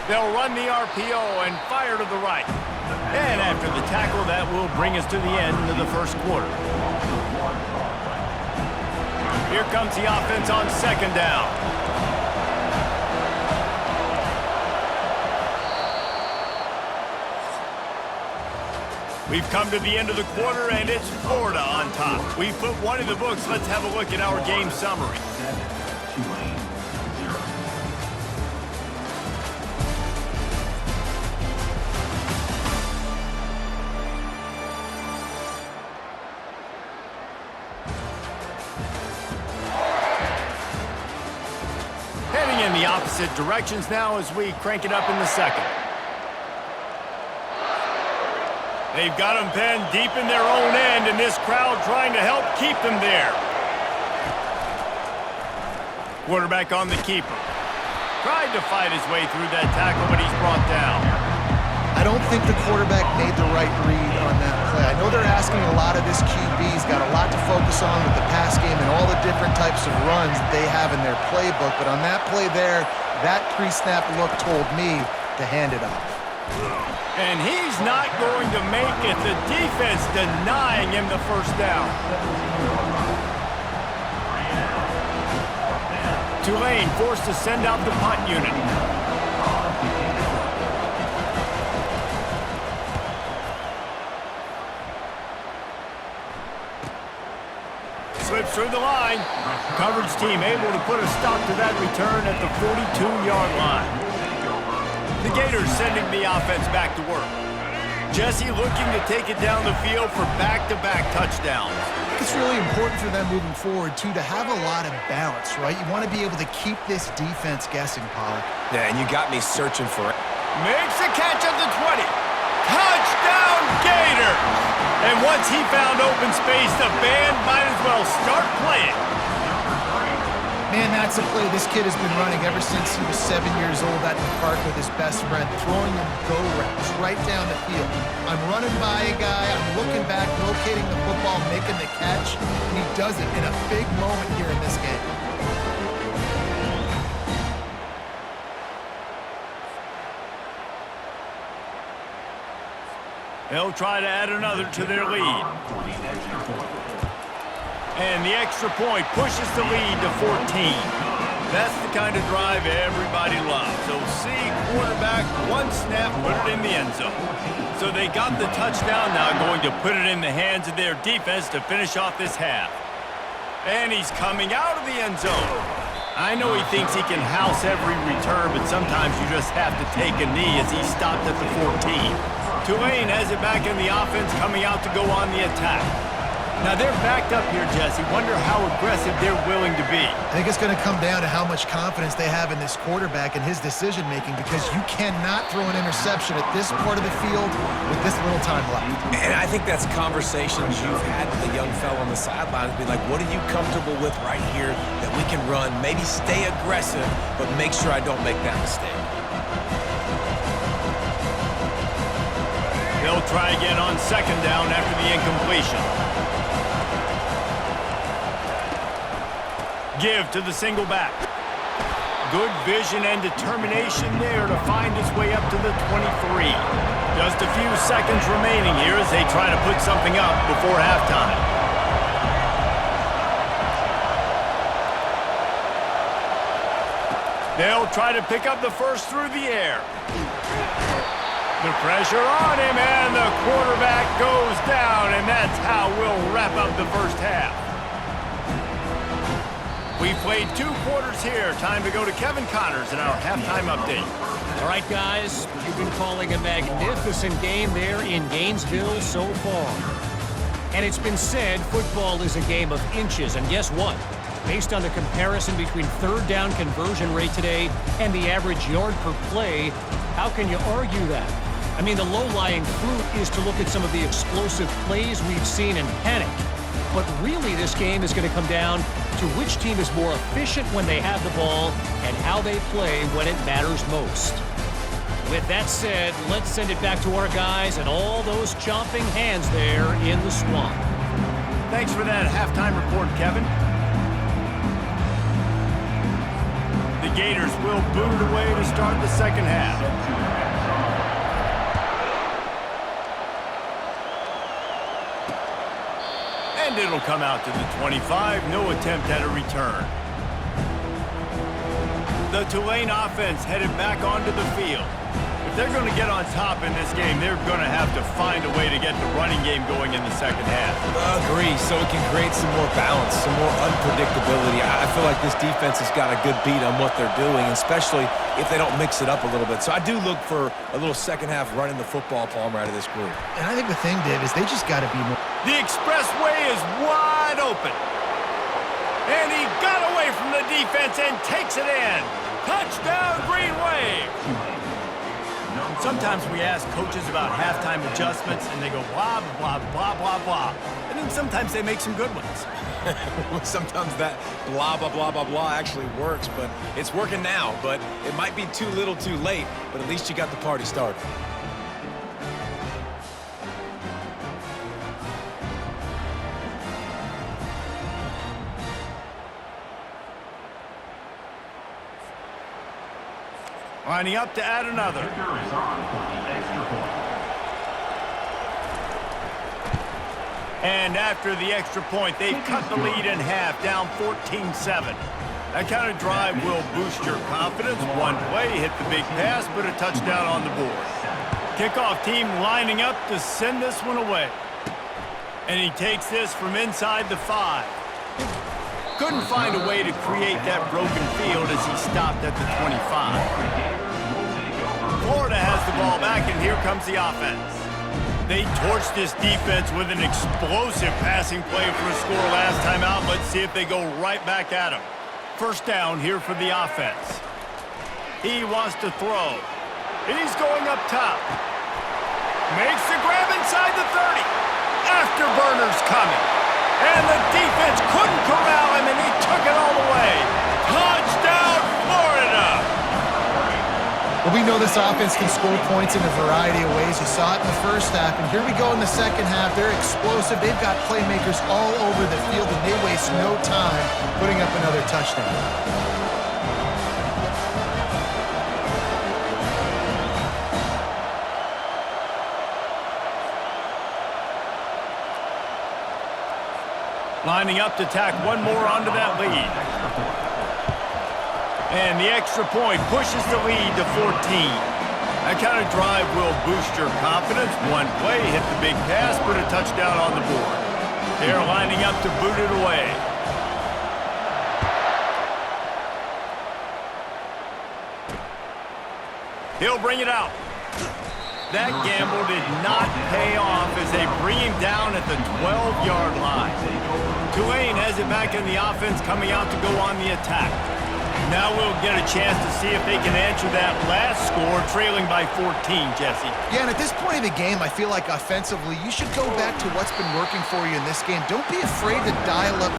They'll run the RPO and fire to the right. And after the tackle, that will bring us to the end of the first quarter. Here comes the offense on second down. We've come to the end of the quarter, and it's Florida on top. We've put one in the books. Let's have a look at our game summary. Heading in the opposite directions now as we crank it up in the second. They've got them penned deep in their own end, and this crowd trying to help keep them there. Quarterback on the keeper. Tried to fight his way through that tackle, but he's brought down. I don't think the quarterback made the right read on that play. I know they're asking a lot of this QB. He's got a lot to focus on with the pass game and all the different types of runs that they have in their playbook. But on that play there, that pre-snap look told me to hand it off. And he's not going to make it. The defense denying him the first down. Tulane forced to send out the punt unit. Slips through the line. Coverage team able to put a stop to that return at the 42-yard line. The Gators sending the offense back to work. Jesse looking to take it down the field for back-to-back touchdowns. I think it's really important for them moving forward, too, to have a lot of balance, right? You want to be able to keep this defense guessing, Pollack. Yeah, and you got me searching for it. Makes a catch at the 20. Touchdown, Gators! And once he found open space, the band might as well start playing. Man, that's a play this kid has been running ever since he was 7 years old at the park with his best friend, throwing him go routes right down the field. I'm running by a guy, I'm looking back, locating the football, making the catch, and he does it in a big moment here in this game. They'll try to add another to their lead. And the extra point pushes the lead to 14. That's the kind of drive everybody loves. So see quarterback, one snap, put it in the end zone. So they got the touchdown, now going to put it in the hands of their defense to finish off this half. And he's coming out of the end zone. I know he thinks he can house every return, but sometimes you just have to take a knee as he stopped at the 14. Tulane has it back in the offense, coming out to go on the attack. Now they're backed up here, Jesse. Wonder how aggressive they're willing to be. I think it's going to come down to how much confidence they have in this quarterback and his decision-making, because you cannot throw an interception at this part of the field with this little time left. And I think that's conversations you've had with the young fella on the sidelines. Be like, what are you comfortable with right here that we can run? Maybe stay aggressive, but make sure I don't make that mistake. They'll try again on second down after the incompletion. Give to the single back. Good vision and determination there to find his way up to the 23. Just a few seconds remaining here as they try to put something up before halftime. They'll try to pick up the first through the air. The pressure on him, and the quarterback goes down, and that's how we'll wrap up the first half. We've played 2 quarters here. Time to go to Kevin Connors in our halftime update. All right, guys, you've been calling a magnificent game there in Gainesville so far. And it's been said football is a game of inches, and guess what? Based on the comparison between third down conversion rate today and the average yard per play, how can you argue that? I mean, the low-lying fruit is to look at some of the explosive plays we've seen and panic. But really, this game is going to come down to which team is more efficient when they have the ball and how they play when it matters most. With that said, let's send it back to our guys and all those chomping hands there in the swamp. Thanks for that halftime report, Kevin. The Gators will boot it away to start the second half. And it'll come out to the 25. No attempt at a return. The Tulane offense headed back onto the field. If they're going to get on top in this game, they're going to have to find a way to get the running game going in the second half. Agree, so it can create some more balance, some more unpredictability. I feel like this defense has got a good beat on what they're doing, especially if they don't mix it up a little bit. So I do look for a little second half running the football, Palmer, out of this group. And I think the thing, Dave, is they just got to be more. The expressway is wide open. And he got away from the defense and takes it in. Touchdown, Green Wave. Sometimes we ask coaches about halftime adjustments, and they go blah, blah, blah, blah, blah. And then sometimes they make some good ones. Sometimes that blah, blah, blah, blah, blah actually works, but it's working now. But it might be too little too late, but at least you got the party started. Lining up to add another. And after the extra point, they've cut the lead in half, down 14-7. That kind of drive will boost your confidence. One play, hit the big pass, put a touchdown on the board. Kickoff team lining up to send this one away. And he takes this from inside the 5. Couldn't find a way to create that broken field as he stopped at the 25. Florida has the ball back, and here comes the offense. They torched this defense with an explosive passing play for a score last time out. Let's see if they go right back at him. First down here for the offense. He wants to throw. He's going up top. Makes the grab inside the 30. Afterburner's coming. And the defense couldn't corral him, and he took it all the way. Touchdown, Florida! Well, we know this offense can score points in a variety of ways. You saw it in the first half, and here we go in the second half. They're explosive. They've got playmakers all over the field, and they waste no time putting up another touchdown. Lining up to tack one more onto that lead. And the extra point pushes the lead to 14. That kind of drive will boost your confidence. One play, hit the big pass, put a touchdown on the board. They're lining up to boot it away. He'll bring it out. That gamble did not pay off as they bring him down at the 12-yard line. Tulane has it back in the offense, coming out to go on the attack. Now we'll get a chance to see if they can answer that last score, trailing by 14, Jesse. Yeah, and at this point in the game, I feel like offensively, you should go back to what's been working for you in this game. Don't be afraid to dial up